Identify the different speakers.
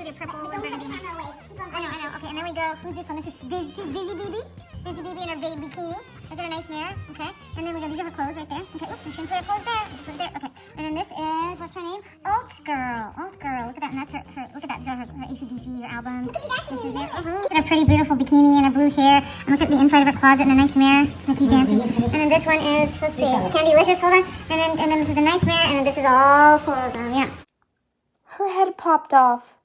Speaker 1: your purple and
Speaker 2: Don't put the
Speaker 1: burgundy.
Speaker 2: camera away. Keep on
Speaker 1: I know. Okay, and then we go, who's this one? This is Busy Baby. Busy Baby in her baby bikini. Look at her nice mirror. Okay. And then we go, these are her clothes right there. Okay. Oops, we shouldn't put her clothes there. We put it there. Okay. And then this is, what's her name? Alt Girl. Look at that. And that's her look at that. These are her AC/DC, her albums. This is it. Look at her pretty, beautiful bikini and her blue hair. And look at the inside of her closet and a nice mirror. Mickey's dancing. And then this one is, let's see, it's Candylicious. Hold on. And then this is the nice mirror. And then this is all four of them. Yeah.
Speaker 3: Her head popped off.